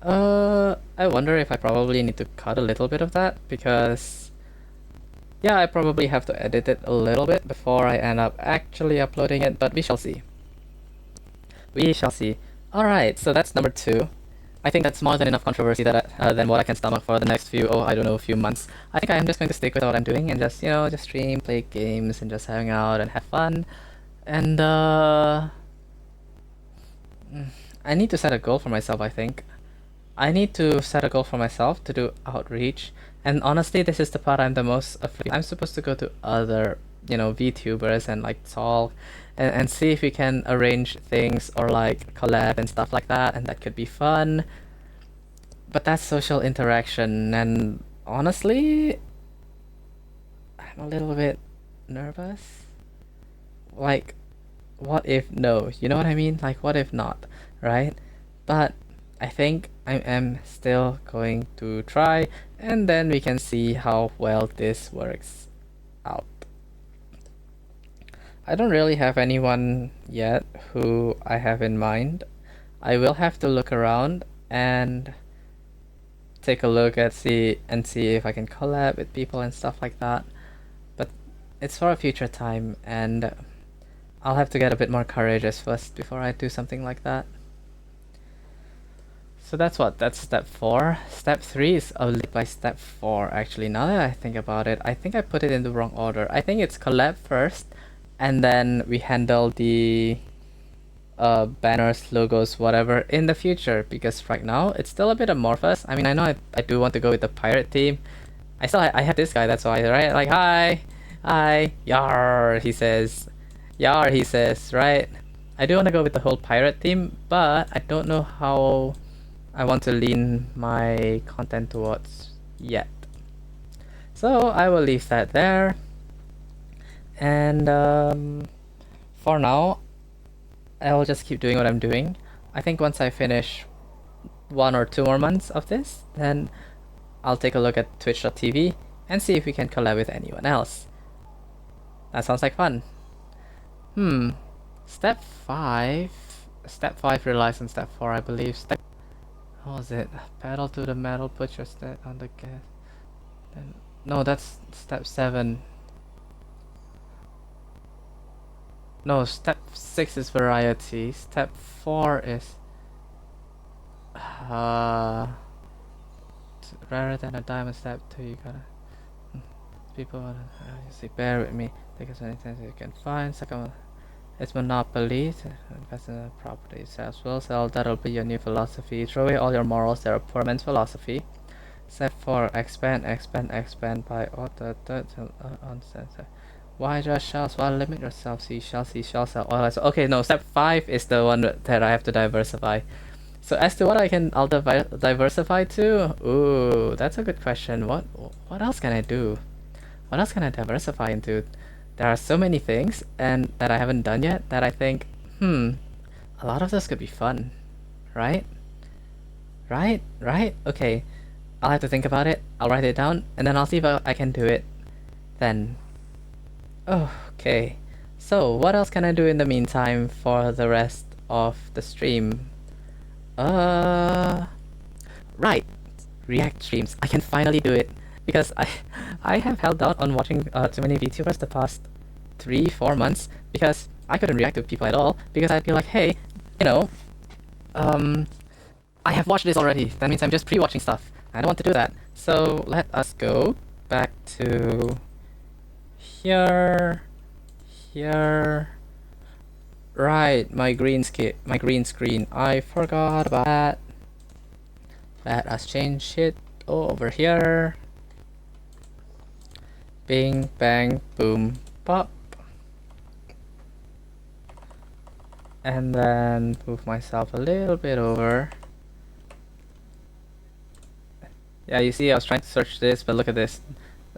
I wonder if I probably need to cut a little bit of that because, yeah, I probably have to edit it a little bit before I end up actually uploading it, but we shall see. We shall see. Alright, so that's number 2. I think that's more than enough controversy than what I can stomach for the next few months. I think I am just going to stick with what I'm doing and just, just stream, play games, and just hang out and have fun. And, I need to set a goal for myself, I think. I need to set a goal for myself to do outreach. And honestly, this is the part I'm the most afraid. I'm supposed to go to other, VTubers and, talk and see if we can arrange things or collab and stuff like that, and that could be fun. But that's social interaction, and honestly, I'm a little bit nervous. What if no? You know what I mean? What if not, right? But I think I am still going to try, and then we can see how well this works out. I don't really have anyone yet who I have in mind. I will have to look around and take a look and see if I can collab with people and stuff like that. But it's for a future time, and I'll have to get a bit more courageous first before I do something like that. So that's step 4. Step 3 is linked by step 4 actually. Now that I think about it, I think I put it in the wrong order. I think it's collab first, and then we handle the banners, logos, whatever in the future, because right now it's still a bit amorphous. I mean, I know I do want to go with the pirate team. I have this guy, that's why, right? Hi, yar, he says, right? I do want to go with the whole pirate theme, but I don't know how I want to lean my content towards yet. So I will leave that there. And for now, I'll just keep doing what I'm doing. I think once I finish 1 or 2 more months of this, then I'll take a look at twitch.tv and see if we can collab with anyone else. That sounds like fun. Step 5 relies on step 4, I believe. What was it? Pedal to the metal, put your step on the gas. Then, no, that's step 7. No, step 6 is variety. Step 4 is rarer than a diamond. Step 2, you gotta people wanna see, bear with me. Take as many times as you can find. Second, it's monopoly. Invest in the properties as well. So that'll be your new philosophy. Throw away all your morals. They're a poor man's philosophy. Step 4, expand by auto on sensor. Why just shells? Why limit yourself? Seashells are oil. Okay, no, step 5 is the one that I have to diversify. So as to what I'll diversify to? Ooh, that's a good question. What else can I do? What else can I diversify into? There are so many things and that I haven't done yet that I think, a lot of this could be fun, right? Right? Okay, I'll have to think about it. I'll write it down and then I'll see if I can do it. Then, okay. So what else can I do in the meantime for the rest of the stream? Right. React streams. I can finally do it because I have held out on watching too many VTubers the past 3-4 months because I couldn't react to people at all because I'd be like, hey, you know, I have watched this already. That means I'm just pre-watching stuff. I don't want to do that. So let us go back to here. Right, my green screen. I forgot about that. Let us change it over here. Bing, bang, boom, pop. And then move myself a little bit over. Yeah, you see, I was trying to search this, but look at this.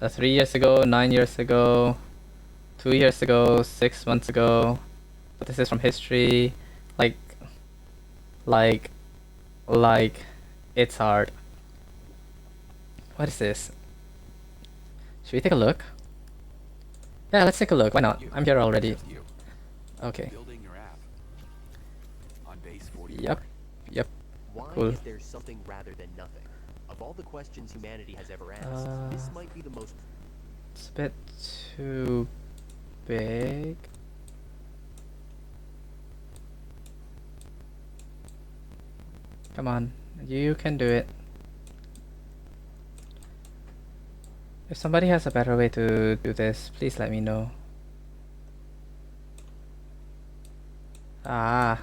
3 years ago, 9 years ago, 2 years ago, 6 months ago. But this is from history. Like, it's hard. What is this? Should we take a look? Yeah, let's take a look. Why not? I'm here already. Okay. Building your app on base 44. Yep. Why Cool. is there something rather than nothing? Of all the questions humanity has ever asked, this might be the most. It's a bit too big. Come on, you can do it. If somebody has a better way to do this, please let me know. Ah.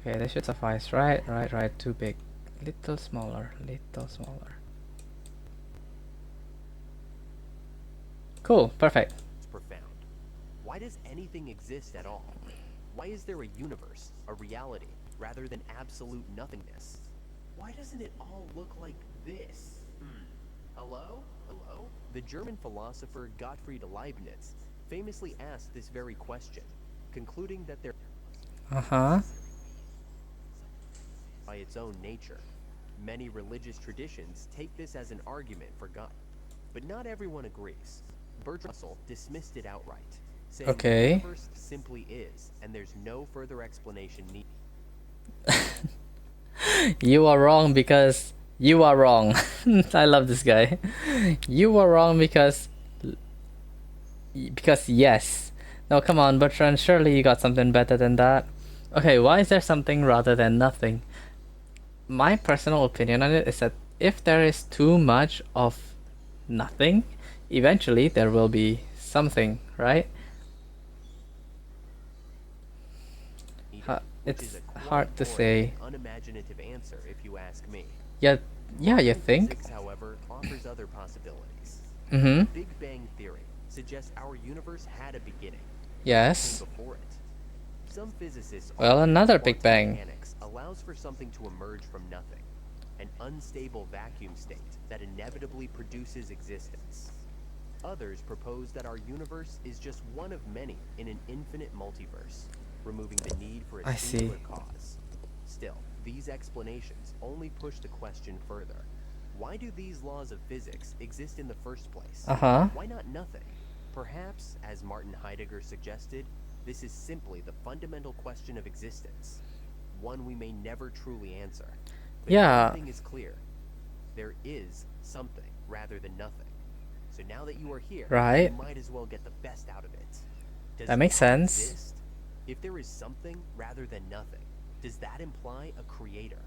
Okay, this should suffice. Right. Too big. Little smaller. Cool, perfect. It's profound. Why does anything exist at all? Why is there a universe, a reality, rather than absolute nothingness? Why doesn't it all look like this? Hello? The German philosopher Gottfried Leibniz famously asked this very question, concluding that there by its own nature. Many religious traditions take this as an argument for God, but not everyone agrees. Bertrand Russell dismissed it outright, saying Okay. the universe simply is, and there's no further explanation needed. You are wrong because you are wrong. I love this guy. You are wrong because yes. No, come on, Bertrand, surely you got something better than that. Okay, why is there something rather than nothing? My personal opinion on it is that if there is too much of nothing, eventually there will be something, right? Which is It's a quite hard to boring say. and unimaginative answer if you ask me. Yeah, you Modern think? Physics, however, offers other possibilities. Mm-hmm. The Big Bang Theory suggests our universe had a beginning. Yes. Came before it. Some physicists Well, argue another that Big quantum Bang. mechanics allows for something to emerge from nothing, an unstable vacuum state that inevitably produces existence. Others propose that our universe is just one of many in an infinite multiverse, removing the need for a I see. singular cause. Still, these explanations only push the question further. Why do these laws of physics exist in the first place? Uh-huh. Why not nothing? Perhaps, as Martin Heidegger suggested, this is simply the fundamental question of existence, one we may never truly answer. But Yeah. one thing is clear. There is something rather than nothing. So now that you are here, Right. you might as well get the best out of it. Does That makes God sense. exist? If there is something rather than nothing, does that imply a creator?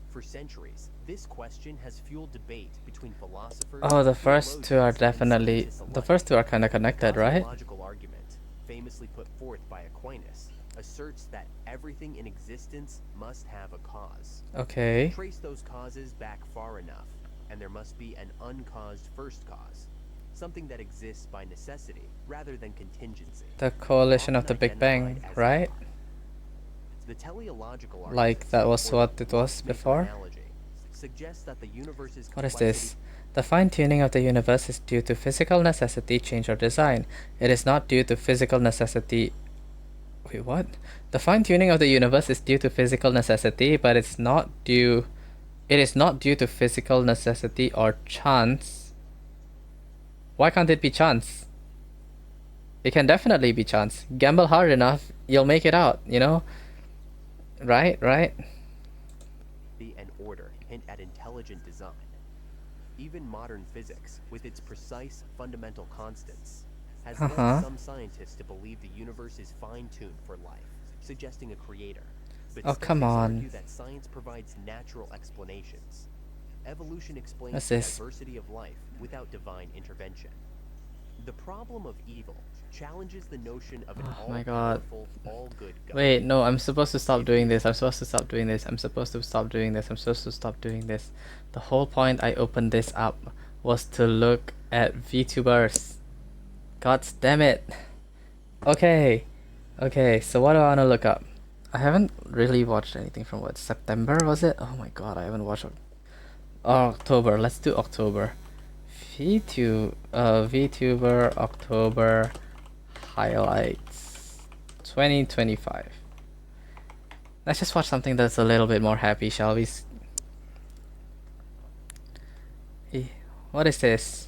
For centuries, this question has fueled debate between philosophers. Oh, the first two are theologians, and definitely... scientists The alike. first two are kind of connected, right? Cosmological argument, famously put forth by Aquinas, asserts that everything in existence must have a cause. Okay. Trace those causes back far enough, and there must be an uncaused first cause, something that exists by necessity rather than contingency. The coalition of the often Big Bang, identified as right? God. The teleological Like arguments, that was or what the it was lossmaker before? analogy, suggests that the universe's What is complexity this? The fine-tuning of the universe is due to physical necessity, change, or design. It is not due to physical necessity. Wait, what? The fine-tuning of the universe is due to physical necessity, but it's not due. It is not due to physical necessity or chance. Why can't it be chance? It can definitely be chance. Gamble hard enough, you'll make it out, you know? Right, right? and order hint at intelligent design. Even modern physics, with its precise fundamental constants, has led some scientists to believe the universe is fine-tuned for life, suggesting a creator. But Oh, come skeptics on. argue that science provides natural explanations. Evolution explains What's the this? diversity of life without divine intervention. The problem of evil challenges the notion of an Oh my God. all-powerful, all-good God. Wait, no, I'm supposed to stop doing this. I'm supposed to stop doing this. I'm supposed to stop doing this. I'm supposed to stop doing this. The whole point I opened this up was to look at VTubers. God damn it. Okay. Okay, so what do I want to look up? I haven't really watched anything from what, September was it? Oh my god, I haven't watched October. Let's do October. VTuber October highlights 2025. Let's just watch something that's a little bit more happy, shall we? What is this?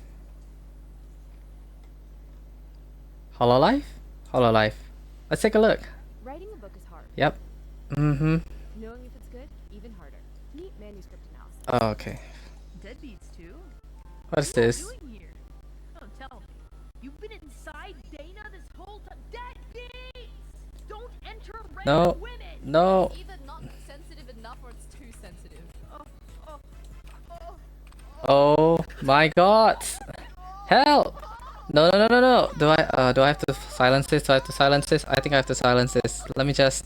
Hololive? Hololive. Let's take a look. Writing a book is hard. Yep. Mm-hmm. Knowing if it's good, even harder. Meet manuscript analysis. Oh, okay. Deadbeats too? What's What are you this? doing here? Oh, tell me. You've been inside Dana this whole time. Deadbeats! Don't enter No. random women! No. Either not sensitive enough or it's too sensitive. Oh my god. Help! No, no, no, no, no. Do I have to silence this? Do I have to silence this? I think I have to silence this. Let me just...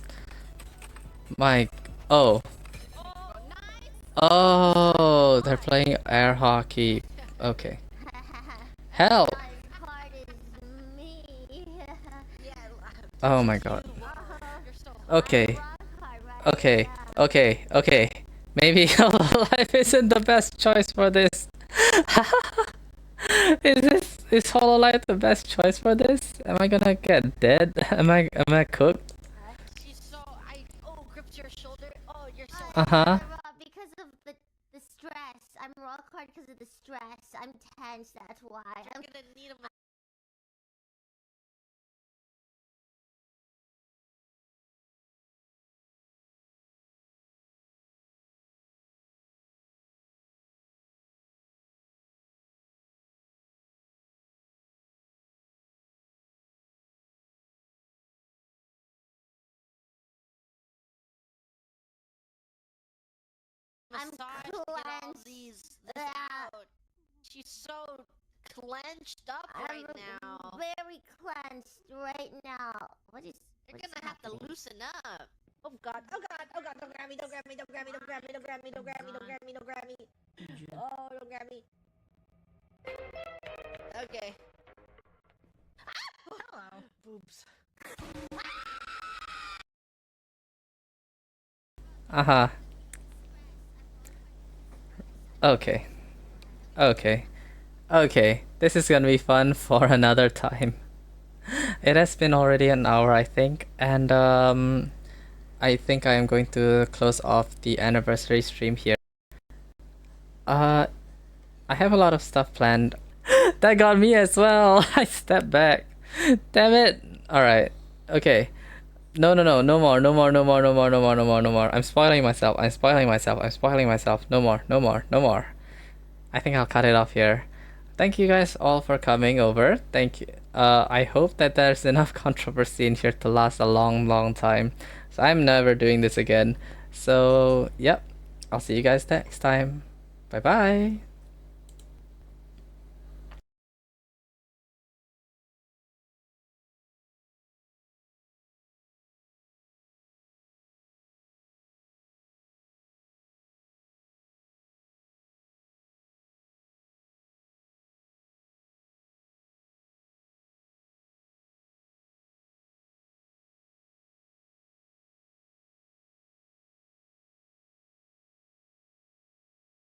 My... Oh. Oh, they're playing air hockey. Okay. Help! Oh my god. Okay. Okay. Okay. Okay. Maybe Hololive isn't the best choice for this. Is Hololive the best choice for this? Am I gonna get dead? Am I cooked? She's so gripped your shoulder. Oh, you're so Uh-huh. because of the stress. I'm rock hard because of the stress. I'm tense, that's why. I'm gonna need a massage to get all this out. She's so clenched up right now. Very clenched right now. You're gonna have to loosen up. Oh god, oh god, oh god, don't grab me, don't grab me, don't grab me, don't grab me, don't grab me, don't grab me, don't grab me, don't grab me. Oh, don't grab me. Okay. Hello. Boobs. Uh-huh. Okay. Okay. Okay. This is gonna be fun for another time. It has been already an hour, I think, and I think I am going to close off the anniversary stream here. I have a lot of stuff planned. That got me as well. I stepped back. Damn it. Alright. Okay. No, no, no. No more. No more. No more. No more. No more. No more. No more. I'm spoiling myself. I'm spoiling myself. I'm spoiling myself. No more. No more. No more. I think I'll cut it off here. Thank you guys all for coming over. Thank you. I hope that there's enough controversy in here to last a long, long time. So I'm never doing this again. So, yep. I'll see you guys next time. Bye bye.